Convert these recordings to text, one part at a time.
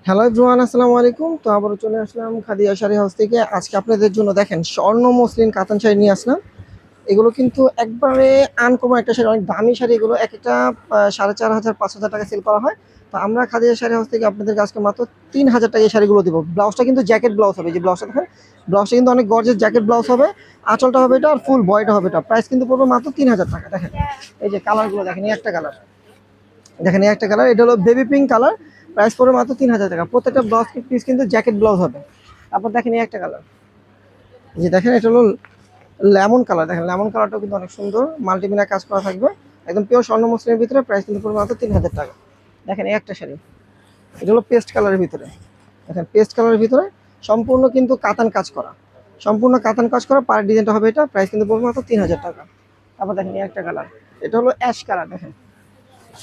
Hello everyone, আসসালামু আলাইকুম। তো আবারও চলে আসলাম খাদিজা শাড়ি হাউস থেকে। আজকে আপনাদের জন্য দেখেন স্বর্ণ মসলিন কাতান শাড়ি নিয়ে আসলাম। এগুলো কিন্তু একবারে আনকমন একটা শাড়ি, অনেক দামি শাড়ি। এগুলো এক একটা 4,500 5,000 টাকা সেল করা হয়। তো আমরা খাদিজা শাড়ি হাউস থেকে আপনাদের আজকে মাত্র 3,000 টাকা এই শাড়িগুলো দেবো। ব্লাউজটা কিন্তু জ্যাকেট ব্লাউজ হবে, যে ব্লাউজটা দেখেন, ব্লাউজটা কিন্তু অনেক গর্জেস জ্যাকেট ব্লাউজ হবে। আঁচলটা হবে এটা, আর ফুল বয়টা হবে এটা। প্রাইস কিন্তু পড়বে মাত্র 3,000 টাকা। দেখেন এই যে কালারগুলো দেখেন, এই একটা কালার দেখেন, এই একটা কালার, এটা হলো বেবি পিঙ্ক কালার। প্রাইস পড়বে মাত্র 3,000 টাকা। প্রত্যেকটা ব্লাউজ পিস কিন্তু জ্যাকেট ব্লাউজ হবে। তারপর দেখেন এই একটা কালার, যে দেখেন এটা হলো লেমন কালার। দেখেন লেমন কালারটাও কিন্তু অনেক সুন্দর, মাল্টিমিনা কাজ করা থাকবে, একদম পিওর স্বর্ণ মসলিনের ভিতরে। প্রাইস কিন্তু পড়বে মাত্র 3,000 টাকা। দেখেন এই একটা শাড়ি, এটা হলো পেস্ট কালারের ভিতরে। দেখেন পেস্ট কালারের ভিতরে সম্পূর্ণ কিন্তু কাতান কাজ করা, সম্পূর্ণ কাতান কাজ করা। পার ডিজাইনটা হবে এটা। প্রাইস কিন্তু পড়বে মাত্র 3,000 টাকা। তারপর দেখেন এই একটা কালার, এটা হলো অ্যাশ কালার। দেখেন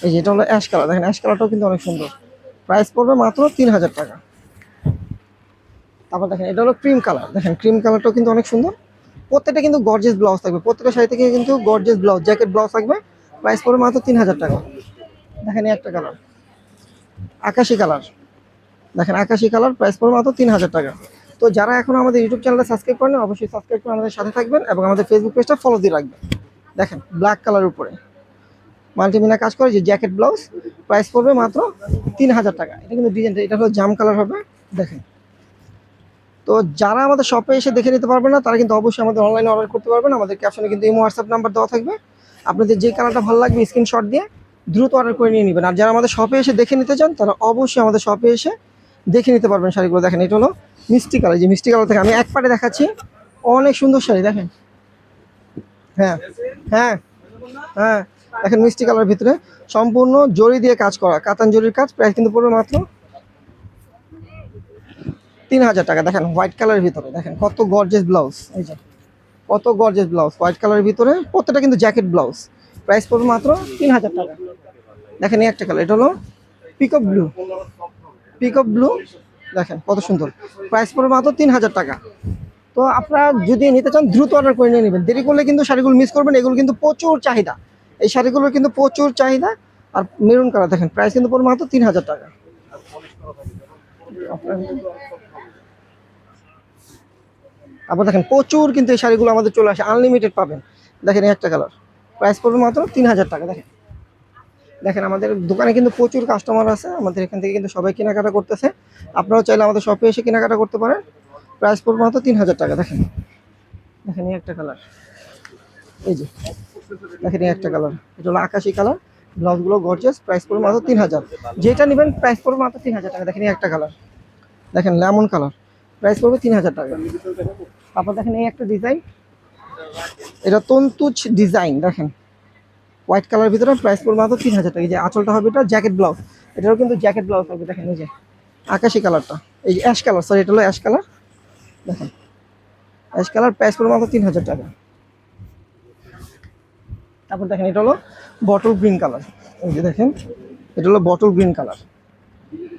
এই যে এটা হলো অ্যাশ কালার। দেখেন অ্যাশ কালারটাও কিন্তু অনেক সুন্দর। প্রাইস পড়বে মাত্র 3,000 টাকা। তারপর দেখেন এটা হলো ক্রিম কালার। দেখেন ক্রিম কালারটাও কিন্তু অনেক সুন্দর। প্রত্যেকটা কিন্তু গর্জেস ব্লাউজ থাকবে, প্রত্যেকটা শাড়ি থেকে কিন্তু গর্জেস ব্লাউজ, জ্যাকেট ব্লাউজ থাকবে। প্রাইস পড়বে মাত্র 3,000 টাকা। দেখেন এই একটা কালার, আকাশি কালার। দেখেন আকাশি কালার, প্রাইস পড়বে মাত্র 3,000 টাকা। তো যারা এখন আমাদের ইউটিউব চ্যানেলটা সাবস্ক্রাইব করেন, অবশ্যই সাবস্ক্রাইব করে আমাদের সাথে থাকবেন এবং আমাদের ফেসবুক পেজটা ফলো দিয়ে রাখবেন। দেখেন ব্ল্যাক কালার উপরে মাল্টিমিনা কাজ করে, যে জ্যাকেট ব্লাউজ। প্রাইস পড়বে মাত্র 3,000 টাকা। এটা কিন্তু ডিজাইনটা, এটা হলো জাম কালার হবে। দেখেন, তো যারা আমাদের শপে এসে দেখে নিতে পারবেন না, তারা কিন্তু অবশ্যই আমাদের অনলাইনে অর্ডার করতে পারবেন। আমাদের ক্যাপশনে কিন্তু ইমো হোয়াটসঅ্যাপ নাম্বার দেওয়া থাকবে। আপনাদের যে কালারটা ভালো লাগবে স্ক্রিনশট দিয়ে দ্রুত অর্ডার করে নিয়ে নেবেন। আর যারা আমাদের শপে এসে দেখে নিতে চান, তারা অবশ্যই আমাদের শপে এসে দেখে নিতে পারবেন শাড়িগুলো। দেখেন এটা হলো মিষ্টি কালার, যে মিষ্টি কালার থেকে আমি এক পাটে দেখাচ্ছি, অনেক সুন্দর শাড়ি। দেখেন, হ্যাঁ হ্যাঁ হ্যাঁ, দেখেন মিষ্টি কালারের ভিতরে সম্পূর্ণ জরি দিয়ে কাজ করা, কাতান জরির কাজ। প্রাইস কিন্তু পড়বে মাত্র 3,000 টাকা। দেখেন হোয়াইট কালারের ভিতরে, দেখেন কত গর্জেস ব্লাউজ। এই যে কত গর্জেস ব্লাউজ, হোয়াইট কালারের ভিতরে, প্রত্যেকটা কিন্তু জ্যাকেট ব্লাউজ। প্রাইস পড়বে মাত্র 3,000 টাকা। দেখেন এই একটা কালার, এটা হলো পিকক ব্লু, পিকক ব্লু। দেখেন কত সুন্দর। প্রাইস পড়বে মাত্র 3,000 টাকা। তো আপনারা যদি নিতে চান দ্রুত অর্ডার করে নিয়ে নেবেন, দেরি করলে কিন্তু শাড়িগুলো মিস করবেন। এগুলো কিন্তু প্রচুর চাহিদা, এই শাড়িগুলোর কিন্তু প্রচুর চাহিদা। আর মেরুন কালার দেখেন, প্রাইস কিন্তু পড়বে মাত্র 3,000 টাকা। আবার দেখেন প্রচুর কিন্তু এই শাড়িগুলো আমাদের চলে আসে, আনলিমিটেড পাবেন। দেখেন এই একটা কালার, প্রাইস পড়বে মাত্র 3,000 টাকা। দেখেন, দেখেন আমাদের দোকানে কিন্তু প্রচুর কাস্টমার আছে, আমাদের এখান থেকে কিন্তু সবাই কেনাকাটা করতেছে। আপনারাও চাইলে আমাদের শপে এসে কেনাকাটা করতে পারেন। প্রাইস পড়বে মাত্র 3,000 টাকা। দেখেন, দেখেন এই একটা কালার, এই যে দেখেন এই একটা কালার, এটা হলো আকাশি কালার। ব্লাউজগুলো গর্জিয়াস। প্রাইস পড়বে মাত্র 3,000। যেটা নেবেন প্রাইস পড়বে মাত্র 3,000 টাকা। দেখেন এই একটা কালার, দেখেন লেমন কালার, প্রাইস পড়বে 3,000 টাকা। তারপর দেখেন এই একটা ডিজাইন, এটা তন্তুজ ডিজাইন। দেখেন হোয়াইট কালারের ভিতরে, প্রাইস পড়বে মাত্র 3,000 টাকা। এই যে আঁচলটা হবে এটা জ্যাকেট ব্লাউজ, এটারও কিন্তু জ্যাকেট ব্লাউজ হবে। দেখেন এই যে আকাশি কালারটা, এই যে অ্যাশ কালার, সরি এটা হলো অ্যাশ কালার। দেখেন অ্যাশ কালার, প্রাইস পড়বে মাত্র 3,000 টাকা। তারপর দেখেন এটা হলো বটল গ্রিন কালার। এই যে দেখেন এটা হলো বটল গ্রিন কালার।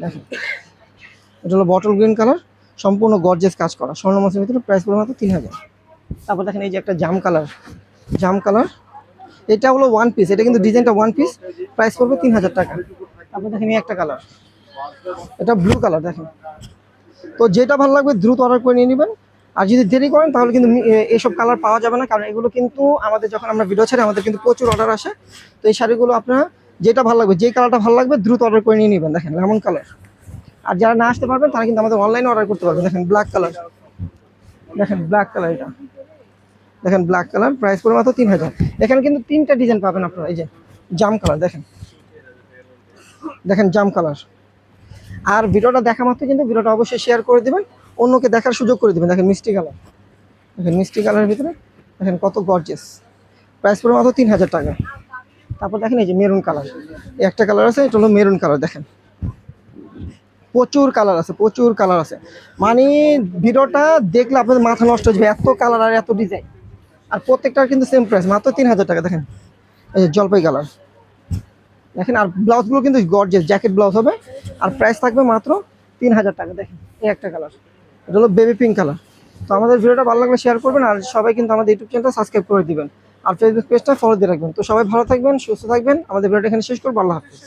দেখেন এটা হলো বটল গ্রিন কালার, সম্পূর্ণ গর্জেস কাজ করা, স্বর্ণ মাসের ভিতরে। প্রাইস পড়বে মাত্র 3,000। তারপর দেখেন এই যে একটা জাম কালার, জাম কালার, এটা হলো ওয়ান পিস, এটা কিন্তু ডিজাইনটা ওয়ান পিস। প্রাইস পড়বে 3,000 টাকা। তারপর দেখেন এই একটা কালার, এটা ব্লু কালার। দেখেন, তো যেটা ভালো লাগবে দ্রুত অর্ডার করে নিয়ে নেবেন। আর যদি দেরি করেন তাহলে কিন্তু এইসব কালার পাওয়া যাবে না, কারণ এগুলো কিন্তু আমাদের যখন আমরা ভিডিও ছাড়ি আমাদের কিন্তু প্রচুর অর্ডার আসে। তো এই শাড়িগুলো আপনারা যেটা ভালো লাগবে, যে কালারটা ভালো লাগবে দ্রুত অর্ডার করে নিয়ে নেবেন। দেখেন লেমন কালার। আর যারা না আসতে পারবেন তারা কিন্তু আমাদের অনলাইনে অর্ডার করতে পারবেন। দেখেন ব্ল্যাক কালার, দেখেন ব্ল্যাক কালার, এটা দেখেন ব্ল্যাক কালার, প্রাইস পড়বে মাত্র 3,000। এখানে কিন্তু তিনটা ডিজাইন পাবেন আপনারা। এই যে জাম কালার, দেখেন দেখেন জাম কালার। আর ভিডিওটা দেখা মাত্র কিন্তু ভিডিওটা অবশ্যই শেয়ার করে দেবেন, অন্যকে দেখার সুযোগ করে দেবেন। দেখেন মিষ্টি কালার, দেখেন মিষ্টি কালারের ভিতরে, দেখেন কত গর্জিয়াস। প্রাইস পড়বে মাত্র 3,000 টাকা। তারপর দেখেন এই যে মেরুন কালার, একটা কালার আছে, এটা হলো মেরুন কালার। দেখেন প্রচুর কালার আছে, প্রচুর কালার আছে, মানে ভিডিওটা দেখলে আপনাদের মাথা নষ্ট হয়ে যাবে, এত কালার আর এত ডিজাইন। আর প্রত্যেকটার কিন্তু সেম প্রাইস, মাত্র 3,000 টাকা। দেখেন এই যে জলপাই কালার, দেখেন। আর ব্লাউজগুলো কিন্তু গর্জিয়াস জ্যাকেট ব্লাউজ হবে। আর প্রাইস থাকবে মাত্র 3,000 টাকা। দেখেন এই একটা কালার, এটা হলো বেবি পিঙ্ক কালার। তো আমাদের ভিডিওটা ভালো লাগলে শেয়ার করবেন, আর সবাই কিন্তু আমাদের ইউটিউব চ্যানেলটা সাবস্ক্রাইব করে দিবেন, আর ফেসবুক পেজটা ফলো দিয়ে রাখবেন। তো সবাই ভালো থাকবেন, সুস্থ থাকবেন। আমাদের ভিডিওটা এখানে শেষ করবো। আল্লাহ হাফিজ।